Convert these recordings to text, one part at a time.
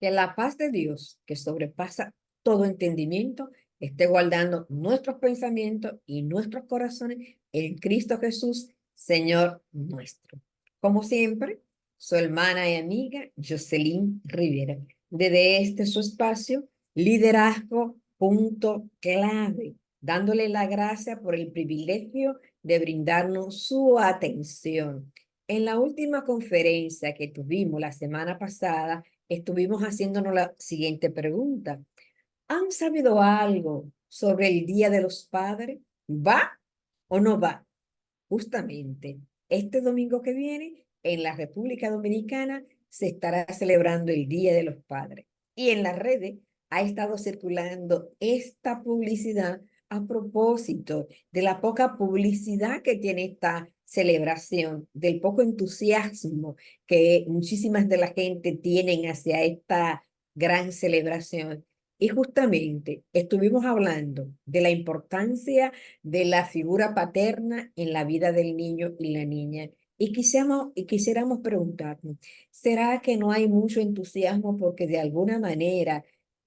Que la paz de Dios, que sobrepasa todo entendimiento, esté guardando nuestros pensamientos y nuestros corazones en Cristo Jesús, Señor nuestro. Como siempre, su hermana y amiga Jocelyn Rivera. Desde este su espacio, Liderazgo Punto Clave, dándole la gracia por el privilegio de brindarnos su atención. En la última conferencia que tuvimos la semana pasada, estuvimos haciéndonos la siguiente pregunta. ¿Han sabido algo sobre el Día de los Padres? ¿Va o no va? Justamente este domingo que viene, en la República Dominicana, se estará celebrando el Día de los Padres. Y en las redes ha estado circulando esta publicidad a propósito de la poca publicidad que tiene esta celebración, del poco entusiasmo que muchísimas de la gente tienen hacia esta gran celebración. Y justamente estuvimos hablando de la importancia de la figura paterna en la vida del niño y la niña. Y quisiéramos preguntarnos, ¿será que no hay mucho entusiasmo porque de alguna manera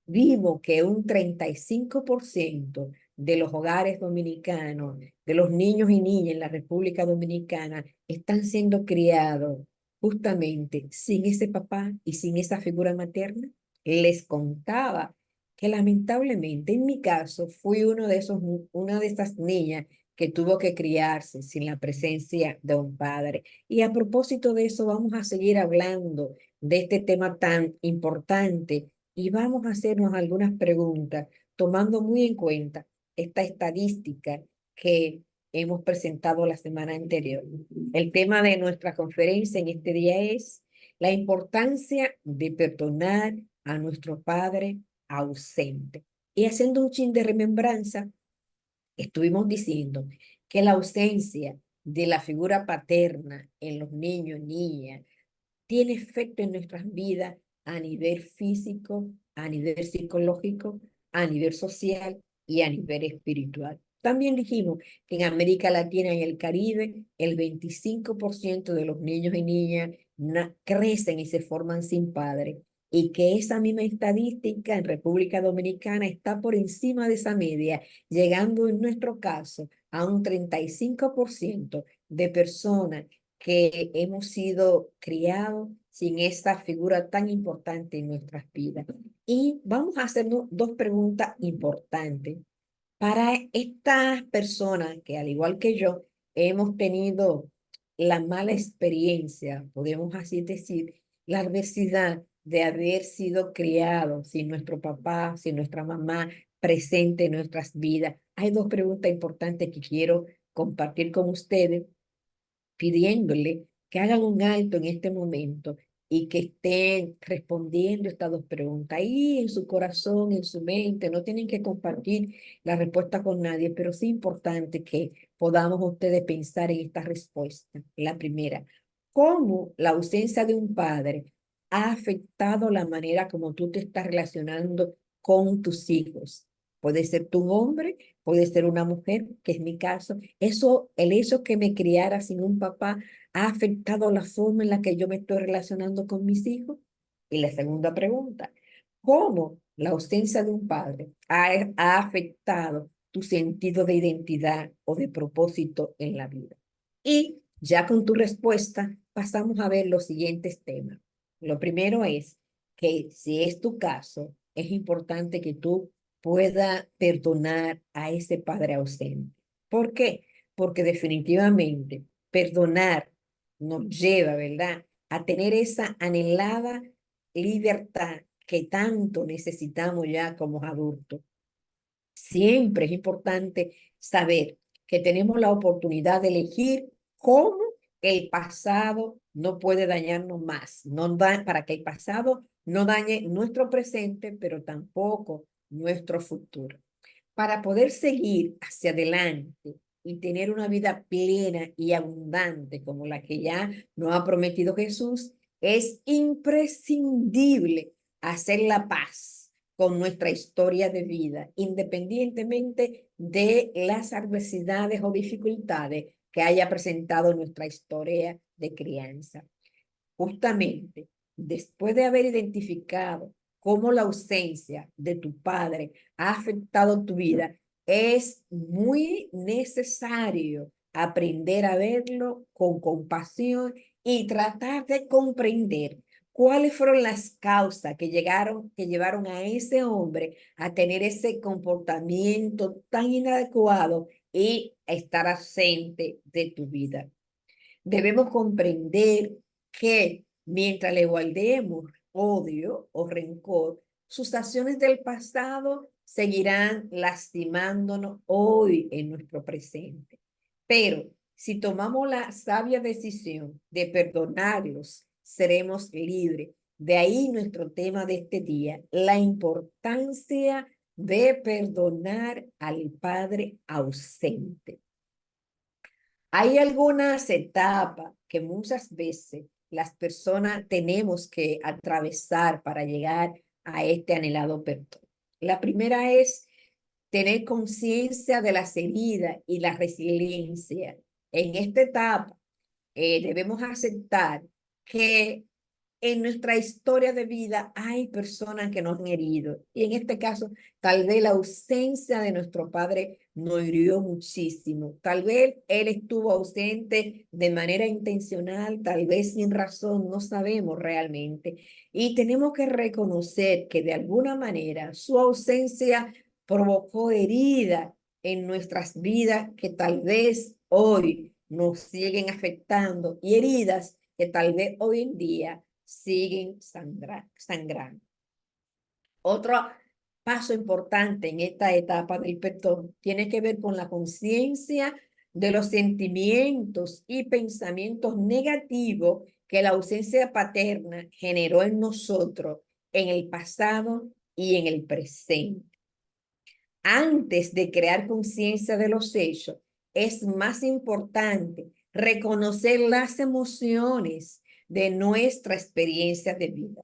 vimos que un 35% de los hogares dominicanos, de los niños y niñas en la República Dominicana, están siendo criados justamente sin ese papá y sin esa figura materna? Les contaba que lamentablemente en mi caso fui una de esas niñas que tuvo que criarse sin la presencia de un padre. Y a propósito de eso, vamos a seguir hablando de este tema tan importante y vamos a hacernos algunas preguntas, tomando muy en cuenta esta estadística que hemos presentado la semana anterior. El tema de nuestra conferencia en este día es la importancia de perdonar a nuestro Padre ausente. Y haciendo un chin de remembranza, estuvimos diciendo que la ausencia de la figura paterna en los niños, niñas, tiene efecto en nuestras vidas a nivel físico, a nivel psicológico, a nivel social y a nivel espiritual. También dijimos que en América Latina y el Caribe, el 25% de los niños y niñas crecen y se forman sin padre, y que esa misma estadística en República Dominicana está por encima de esa media, llegando en nuestro caso a un 35% de personas que hemos sido criados sin esta figura tan importante en nuestras vidas. Y vamos a hacernos dos preguntas importantes para estas personas que, al igual que yo, hemos tenido la mala experiencia, podemos así decir, la adversidad de haber sido criados sin nuestro papá, sin nuestra mamá presente en nuestras vidas. Hay dos preguntas importantes que quiero compartir con ustedes, pidiéndole que hagan un alto en este momento y que estén respondiendo estas dos preguntas. Ahí en su corazón, en su mente, no tienen que compartir la respuesta con nadie, pero sí es importante que podamos ustedes pensar en esta respuesta. La primera, ¿cómo la ausencia de un padre ha afectado la manera como tú te estás relacionando con tus hijos? Puede ser tu hombre, puede ser una mujer, que es mi caso. El hecho que me criara sin un papá ha afectado la forma en la que yo me estoy relacionando con mis hijos. Y la segunda pregunta, ¿cómo la ausencia de un padre ha afectado tu sentido de identidad o de propósito en la vida? Y ya con tu respuesta, pasamos a ver los siguientes temas. Lo primero es que si es tu caso, es importante que tú pueda perdonar a ese padre ausente. ¿Por qué? Porque definitivamente perdonar nos lleva, ¿verdad?, a tener esa anhelada libertad que tanto necesitamos ya como adultos. Siempre es importante saber que tenemos la oportunidad de elegir cómo el pasado no puede dañarnos más, para que el pasado no dañe nuestro presente, pero tampoco nuestro futuro. Para poder seguir hacia adelante y tener una vida plena y abundante como la que ya nos ha prometido Jesús, es imprescindible hacer la paz con nuestra historia de vida, independientemente de las adversidades o dificultades que haya presentado nuestra historia de crianza. Justamente, después de haber identificado cómo la ausencia de tu padre ha afectado tu vida, es muy necesario aprender a verlo con compasión y tratar de comprender cuáles fueron las causas que llevaron a ese hombre a tener ese comportamiento tan inadecuado y a estar ausente de tu vida. Debemos comprender que mientras le guardemos odio o rencor, sus acciones del pasado seguirán lastimándonos hoy en nuestro presente. Pero si tomamos la sabia decisión de perdonarlos, seremos libres. De ahí nuestro tema de este día, la importancia de perdonar al padre ausente. Hay algunas etapas que muchas veces las personas tenemos que atravesar para llegar a este anhelado perdón. La primera es tener conciencia de las heridas y la resiliencia. En esta etapa debemos aceptar que en nuestra historia de vida hay personas que nos han herido. Y en este caso, tal vez la ausencia de nuestro padre nos hirió muchísimo. Tal vez él estuvo ausente de manera intencional, tal vez sin razón, no sabemos realmente. Y tenemos que reconocer que de alguna manera su ausencia provocó herida en nuestras vidas que tal vez hoy nos siguen afectando y heridas que tal vez hoy en día siguen sangrando. Otro paso importante en esta etapa del perdón tiene que ver con la conciencia de los sentimientos y pensamientos negativos que la ausencia paterna generó en nosotros en el pasado y en el presente. Antes de crear conciencia de los hechos, es más importante reconocer las emociones de nuestra experiencia de vida.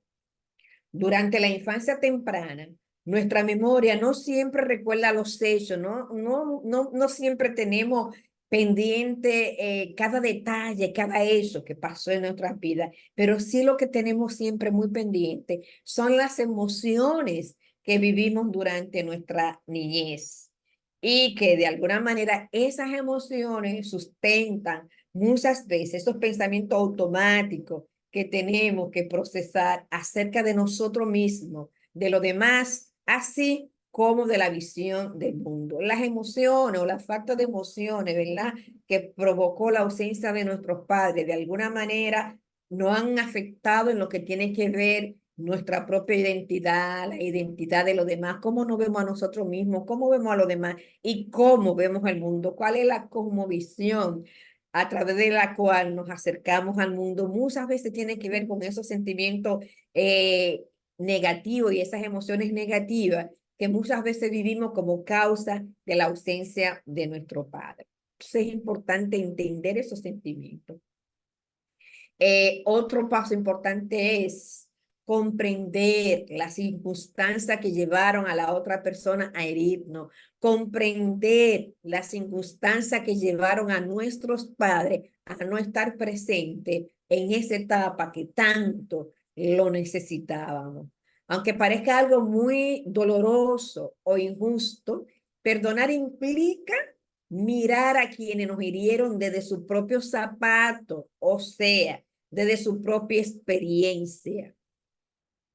Durante la infancia temprana, nuestra memoria no siempre recuerda los hechos, no siempre tenemos pendiente cada detalle, cada hecho que pasó en nuestras vidas, pero sí lo que tenemos siempre muy pendiente son las emociones que vivimos durante nuestra niñez y que de alguna manera esas emociones sustentan muchas veces esos pensamientos automáticos que tenemos que procesar acerca de nosotros mismos, de lo demás, así como de la visión del mundo. Las emociones o la falta de emociones, ¿verdad? Que provocó la ausencia de nuestros padres, de alguna manera nos han afectado en lo que tiene que ver nuestra propia identidad, la identidad de los demás, cómo nos vemos a nosotros mismos, cómo vemos a los demás y cómo vemos al mundo, cuál es la cosmovisión a través de la cual nos acercamos al mundo, muchas veces tiene que ver con esos sentimientos negativos y esas emociones negativas que muchas veces vivimos como causa de la ausencia de nuestro padre. Entonces es importante entender esos sentimientos. Otro paso importante es comprender las circunstancias que llevaron a la otra persona a herirnos, comprender las circunstancias que llevaron a nuestros padres a no estar presentes en esa etapa que tanto lo necesitábamos. Aunque parezca algo muy doloroso o injusto, perdonar implica mirar a quienes nos hirieron desde su propio zapato, o sea, desde su propia experiencia.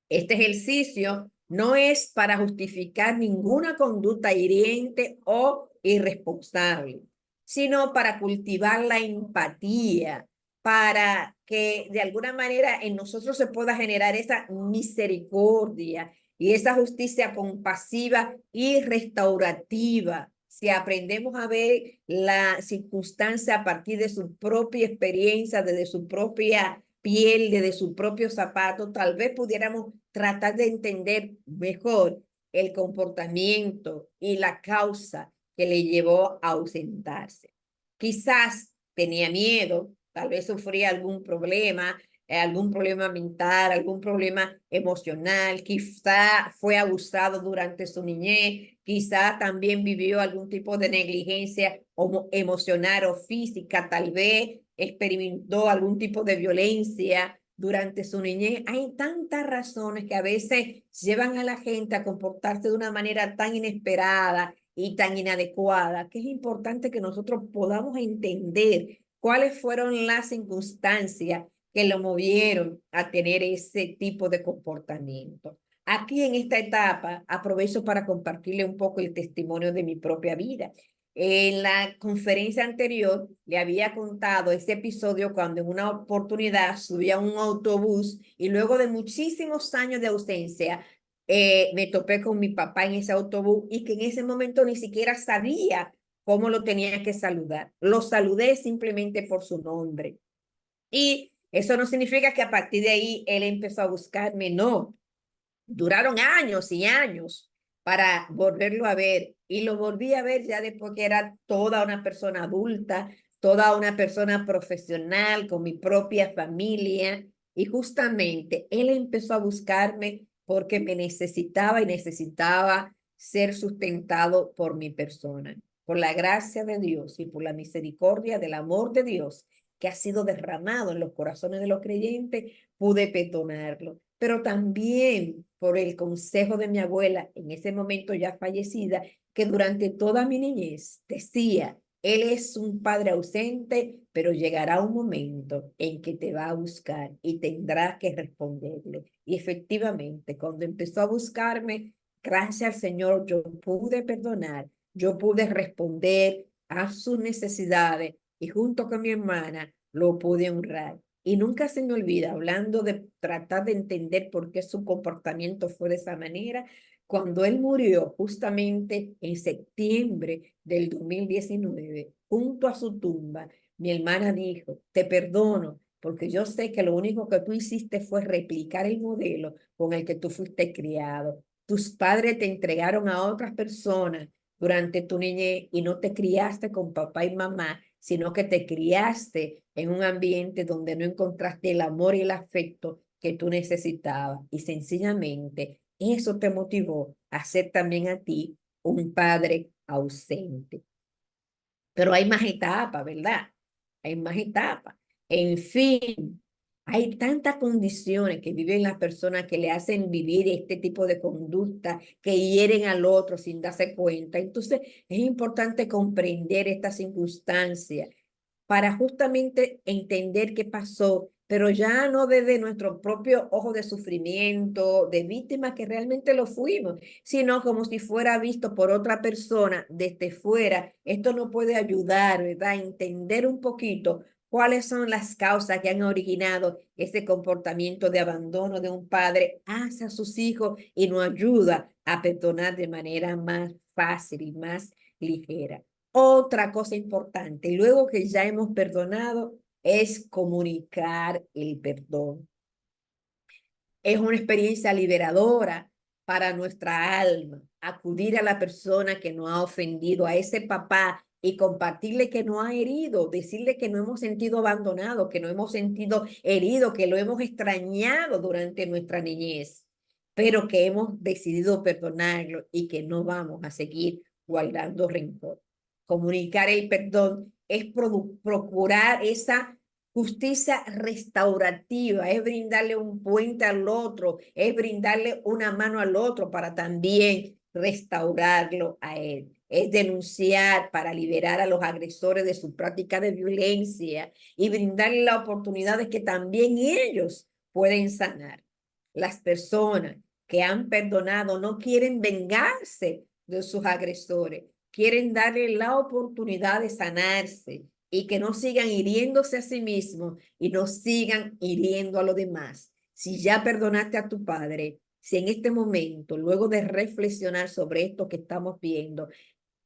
Este ejercicio no es para justificar ninguna conducta hiriente o irresponsable, sino para cultivar la empatía, para que de alguna manera en nosotros se pueda generar esa misericordia y esa justicia compasiva y restaurativa. Si aprendemos a ver la circunstancia a partir de su propia experiencia, desde su propia piel, desde su propio zapato, tal vez pudiéramos tratar de entender mejor el comportamiento y la causa que le llevó a ausentarse. Quizás tenía miedo, tal vez sufría algún problema mental, algún problema emocional, quizá fue abusado durante su niñez, quizá también vivió algún tipo de negligencia emocional o física, tal vez experimentó algún tipo de violencia durante su niñez, hay tantas razones que a veces llevan a la gente a comportarse de una manera tan inesperada y tan inadecuada, que es importante que nosotros podamos entender cuáles fueron las circunstancias que lo movieron a tener ese tipo de comportamiento. Aquí en esta etapa aprovecho para compartirle un poco el testimonio de mi propia vida. En la conferencia anterior le había contado ese episodio cuando en una oportunidad subí a un autobús y luego de muchísimos años de ausencia me topé con mi papá en ese autobús y que en ese momento ni siquiera sabía cómo lo tenía que saludar. Lo saludé simplemente por su nombre. Y eso no significa que a partir de ahí él empezó a buscarme, no. Duraron años y años para volverlo a ver y lo volví a ver ya después que era toda una persona adulta, toda una persona profesional con mi propia familia y justamente él empezó a buscarme porque me necesitaba y necesitaba ser sustentado por mi persona. Por la gracia de Dios y por la misericordia del amor de Dios que ha sido derramado en los corazones de los creyentes, pude perdonarlo. Pero también por el consejo de mi abuela, en ese momento ya fallecida, que durante toda mi niñez decía, él es un padre ausente, pero llegará un momento en que te va a buscar y tendrás que responderle. Y efectivamente, cuando empezó a buscarme, gracias al Señor, yo pude perdonar, yo pude responder a sus necesidades y junto con mi hermana lo pude honrar. Y nunca se me olvida, hablando de tratar de entender por qué su comportamiento fue de esa manera, cuando él murió justamente en septiembre del 2019, junto a su tumba, mi hermana dijo, te perdono, porque yo sé que lo único que tú hiciste fue replicar el modelo con el que tú fuiste criado. Tus padres te entregaron a otras personas durante tu niñez y no te criaste con papá y mamá, sino que te criaste en un ambiente donde no encontraste el amor y el afecto que tú necesitabas. Y sencillamente eso te motivó a ser también a ti un padre ausente. Pero hay más etapas, ¿verdad? Hay más etapas. En fin, hay tantas condiciones que viven las personas que le hacen vivir este tipo de conducta, que hieren al otro sin darse cuenta. Entonces, es importante comprender esta circunstancia para justamente entender qué pasó, pero ya no desde nuestro propio ojo de sufrimiento, de víctimas que realmente lo fuimos, sino como si fuera visto por otra persona desde fuera. Esto nos puede ayudar, ¿verdad? A entender un poquito cuáles son las causas que han originado ese comportamiento de abandono de un padre hacia sus hijos y nos ayuda a perdonar de manera más fácil y más ligera. Otra cosa importante, luego que ya hemos perdonado, es comunicar el perdón. Es una experiencia liberadora para nuestra alma, acudir a la persona que nos ha ofendido, a ese papá, y compartirle que nos ha herido, decirle que no hemos sentido abandonado, que no hemos sentido herido, que lo hemos extrañado durante nuestra niñez, pero que hemos decidido perdonarlo y que no vamos a seguir guardando rencor. Comunicar el perdón es procurar esa justicia restaurativa, es brindarle un puente al otro, es brindarle una mano al otro para también restaurarlo a él. Es denunciar para liberar a los agresores de su práctica de violencia y brindarle la oportunidad de que también ellos pueden sanar. Las personas que han perdonado no quieren vengarse de sus agresores, quieren darle la oportunidad de sanarse y que no sigan hiriéndose a sí mismos y no sigan hiriendo a los demás. Si ya perdonaste a tu padre, si en este momento, luego de reflexionar sobre esto que estamos viendo,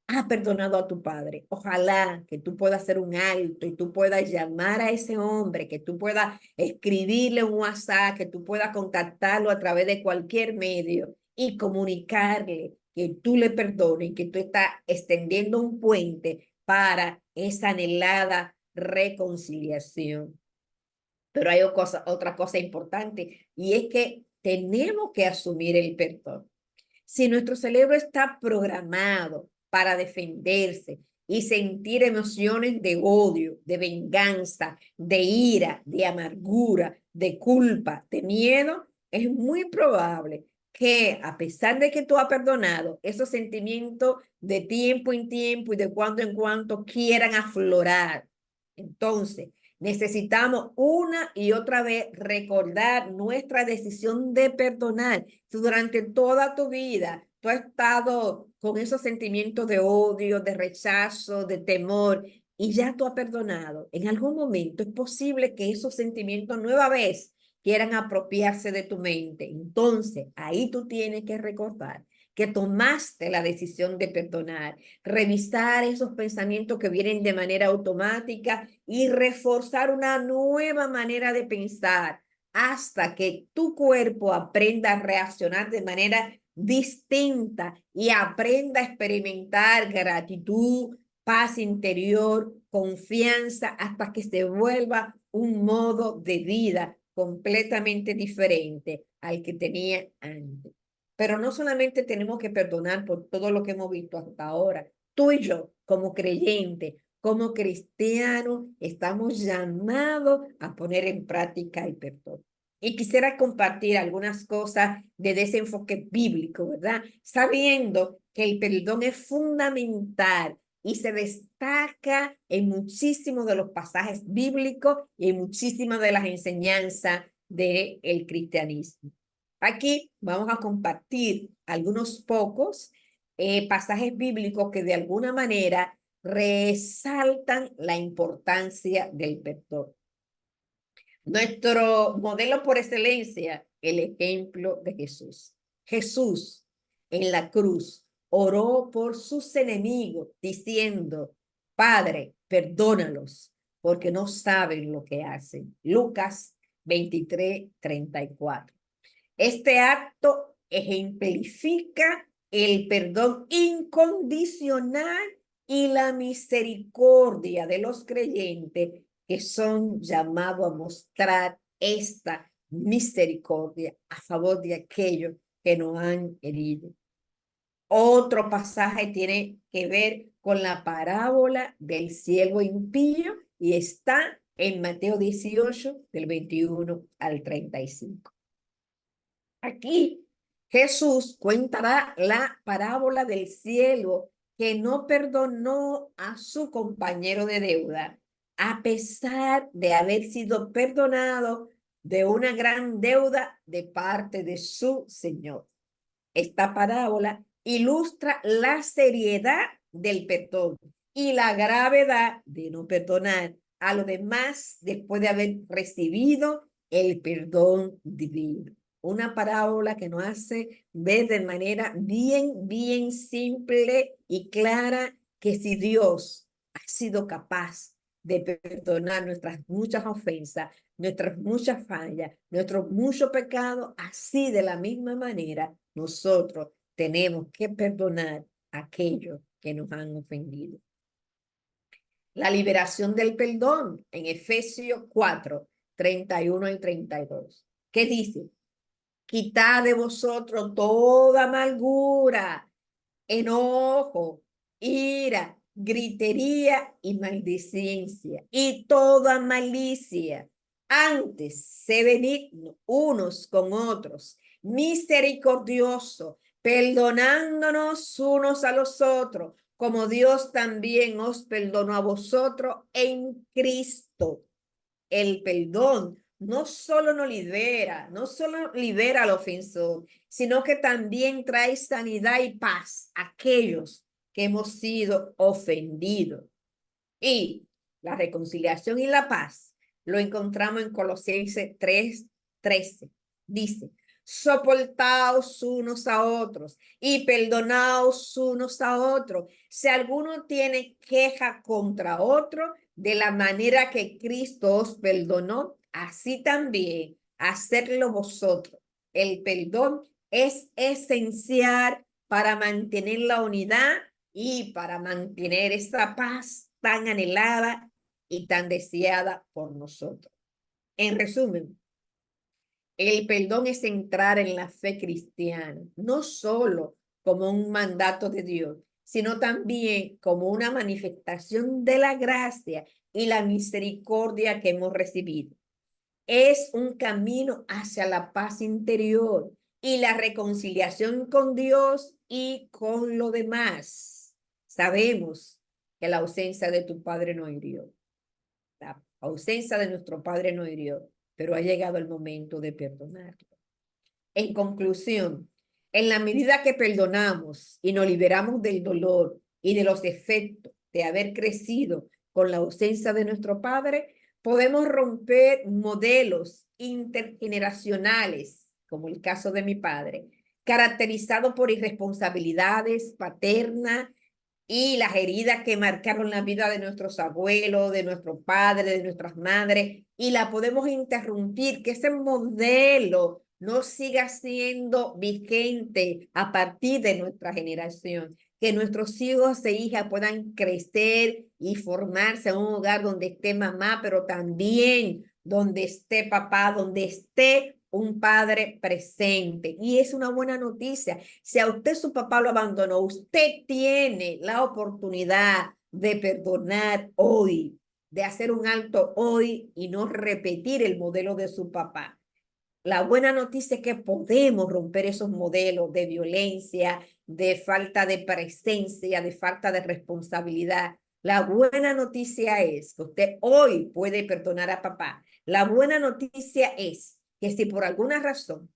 has perdonado a tu padre, ojalá que tú puedas hacer un alto y tú puedas llamar a ese hombre, que tú puedas escribirle un WhatsApp, que tú puedas contactarlo a través de cualquier medio y comunicarle que tú le perdones, que tú estás extendiendo un puente para esa anhelada reconciliación. Pero hay otra cosa importante y es que tenemos que asumir el perdón. Si nuestro cerebro está programado para defenderse y sentir emociones de odio, de venganza, de ira, de amargura, de culpa, de miedo, es muy probable que a pesar de que tú has perdonado, esos sentimientos de tiempo en tiempo y de cuando en cuando quieran aflorar. Entonces, necesitamos una y otra vez recordar nuestra decisión de perdonar. Si durante toda tu vida tú has estado con esos sentimientos de odio, de rechazo, de temor, y ya tú has perdonado, en algún momento es posible que esos sentimientos nueva vez quieran apropiarse de tu mente. Entonces, ahí tú tienes que recordar que tomaste la decisión de perdonar, revisar esos pensamientos que vienen de manera automática y reforzar una nueva manera de pensar hasta que tu cuerpo aprenda a reaccionar de manera distinta y aprenda a experimentar gratitud, paz interior, confianza, hasta que se vuelva un modo de vida completamente diferente al que tenía antes. Pero no solamente tenemos que perdonar por todo lo que hemos visto hasta ahora. Tú y yo, como creyentes, como cristianos, estamos llamados a poner en práctica el perdón. Y quisiera compartir algunas cosas de ese enfoque bíblico, ¿verdad? Sabiendo que el perdón es fundamental y se destaca en muchísimos de los pasajes bíblicos y en muchísimas de las enseñanzas del cristianismo. Aquí vamos a compartir algunos pocos pasajes bíblicos que de alguna manera resaltan la importancia del perdón. Nuestro modelo por excelencia, el ejemplo de Jesús. Jesús en la cruz oró por sus enemigos diciendo, Padre, perdónalos porque no saben lo que hacen. Lucas 23:34. Este acto ejemplifica el perdón incondicional y la misericordia de los creyentes que son llamados a mostrar esta misericordia a favor de aquellos que nos han herido. Otro pasaje tiene que ver con la parábola del siervo impío y está en Mateo 18, del 21 al 35. Aquí Jesús cuentará la parábola del cielo que no perdonó a su compañero de deuda, a pesar de haber sido perdonado de una gran deuda de parte de su Señor. Esta parábola ilustra la seriedad del perdón y la gravedad de no perdonar a los demás después de haber recibido el perdón divino. Una parábola que nos hace ver de manera bien simple y clara que si Dios ha sido capaz de perdonar nuestras muchas ofensas, nuestras muchas fallas, nuestros muchos pecados, así de la misma manera nosotros tenemos que perdonar a aquellos que nos han ofendido. La liberación del perdón en Efesios 4:31 y 32. ¿Qué dice? Quitad de vosotros toda amargura, enojo, ira, gritería y maldicencia y toda malicia. Antes, sé benignos unos con otros, misericordioso, perdonándonos unos a los otros, como Dios también os perdonó a vosotros en Cristo. El perdón no solo nos libera, no solo libera al ofensor, sino que también trae sanidad y paz a aquellos que hemos sido ofendidos. Y la reconciliación y la paz lo encontramos en Colosenses 3:13. Dice, soportaos unos a otros y perdonaos unos a otros. Si alguno tiene queja contra otro, de la manera que Cristo os perdonó, así también hacedlo vosotros. El perdón es esencial para mantener la unidad y para mantener esa paz tan anhelada y tan deseada por nosotros. En resumen, el perdón es entrar en la fe cristiana, no solo como un mandato de Dios, sino también como una manifestación de la gracia y la misericordia que hemos recibido. es un camino hacia la paz interior y la reconciliación con Dios y con lo demás. Sabemos que la ausencia de tu padre no hirió. La ausencia de nuestro padre no hirió, pero ha llegado el momento de perdonarlo. En conclusión, en la medida que perdonamos y nos liberamos del dolor y de los efectos de haber crecido con la ausencia de nuestro padre, podemos romper modelos intergeneracionales, como el caso de mi padre, caracterizado por irresponsabilidades paternas y las heridas que marcaron la vida de nuestros abuelos, de nuestros padres, de nuestras madres, y la podemos interrumpir, que ese modelo no siga siendo vigente a partir de nuestra generación, que nuestros hijos e hijas puedan crecer y formarse en un hogar donde esté mamá, pero también donde esté papá, donde esté un padre presente. Y es una buena noticia. Si a usted su papá lo abandonó, usted tiene la oportunidad de perdonar hoy, de hacer un alto hoy y no repetir el modelo de su papá. La buena noticia es que podemos romper esos modelos de violencia, de falta de presencia, de falta de responsabilidad. La buena noticia es que usted hoy puede perdonar a papá. La buena noticia es que si por alguna razón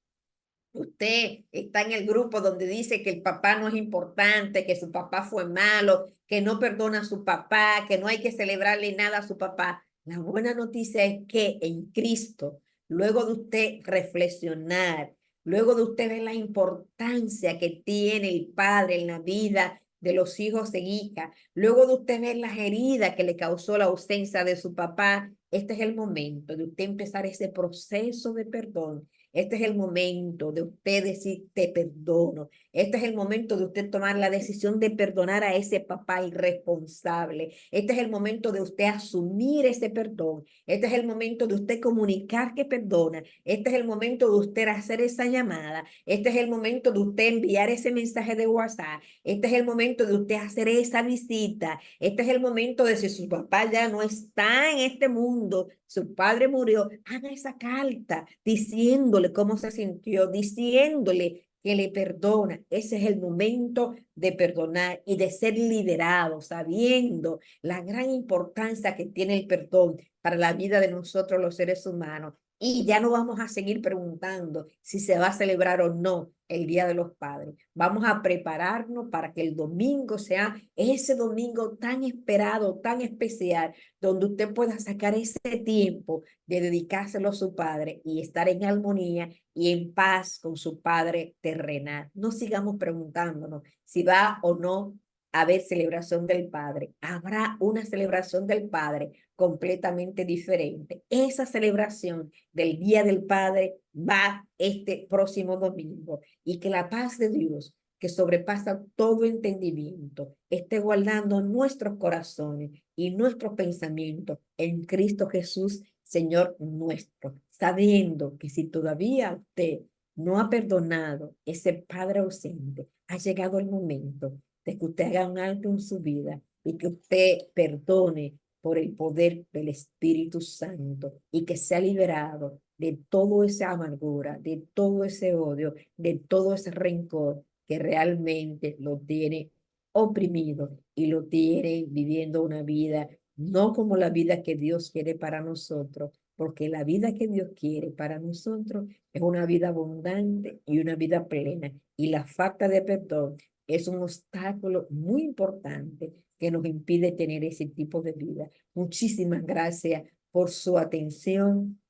usted está en el grupo donde dice que el papá no es importante, que su papá fue malo, que no perdona a su papá, que no hay que celebrarle nada a su papá. La buena noticia es que en Cristo, luego de usted reflexionar, luego de usted ver la importancia que tiene el padre en la vida de los hijos e hijas, luego de usted ver las heridas que le causó la ausencia de su papá, este es el momento de usted empezar ese proceso de perdón. Este es el momento de usted decir, te perdono. Este es el momento de usted tomar la decisión de perdonar a ese papá irresponsable. Este es el momento de usted asumir ese perdón. Este es el momento de usted comunicar que perdona. Este es el momento de usted hacer esa llamada. Este es el momento de usted enviar ese mensaje de WhatsApp. Este es el momento de usted hacer esa visita. Este es el momento de si su papá ya no está en este mundo, su padre murió, haga esa carta diciéndole cómo se sintió, diciéndole que le perdona. Ese es el momento de perdonar y de ser liderado, sabiendo la gran importancia que tiene el perdón para la vida de nosotros los seres humanos. Y ya no vamos a seguir preguntando si se va a celebrar o no el Día de los Padres. Vamos a prepararnos para que el domingo sea ese domingo tan esperado, tan especial, donde usted pueda sacar ese tiempo de dedicárselo a su padre y estar en armonía y en paz con su padre terrenal. No sigamos preguntándonos si va o no a haber celebración del padre. Habrá una celebración del padre completamente diferente. Esa celebración del Día del Padre va este próximo domingo y que la paz de Dios, que sobrepasa todo entendimiento, esté guardando nuestros corazones y nuestros pensamientos en Cristo Jesús, Señor nuestro, sabiendo que si todavía usted no ha perdonado ese Padre ausente, ha llegado el momento de que usted haga un alto en su vida y que usted perdone por el poder del Espíritu Santo y que sea liberado de toda esa amargura, de todo ese odio, de todo ese rencor que realmente lo tiene oprimido y lo tiene viviendo una vida no como la vida que Dios quiere para nosotros, porque la vida que Dios quiere para nosotros es una vida abundante y una vida plena. Y la falta de perdón es un obstáculo muy importante que nos impide tener ese tipo de vida. Muchísimas gracias por su atención.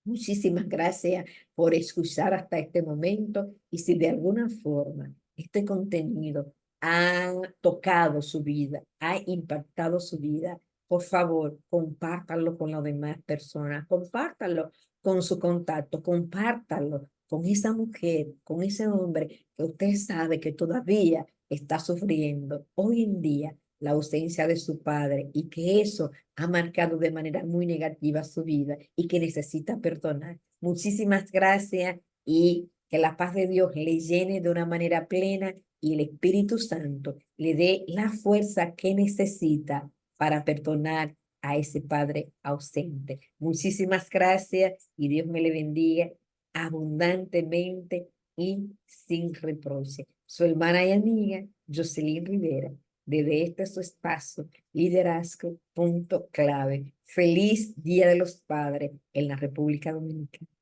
Muchísimas gracias por escuchar hasta este momento y si de alguna forma este contenido ha tocado su vida, ha impactado su vida, por favor, compártanlo con las demás personas, compártanlo con su contacto, compártanlo con esa mujer, con ese hombre que usted sabe que todavía está sufriendo hoy en día la ausencia de su padre y que eso ha marcado de manera muy negativa su vida y que necesita perdonar. Muchísimas gracias y que la paz de Dios le llene de una manera plena y el Espíritu Santo le dé la fuerza que necesita para perdonar a ese padre ausente. Muchísimas gracias y Dios me le bendiga abundantemente y sin reproche. Su hermana y amiga Jocelyn Rivera, desde este su espacio, Liderazgo Punto Clave. Feliz Día de los Padres en la República Dominicana.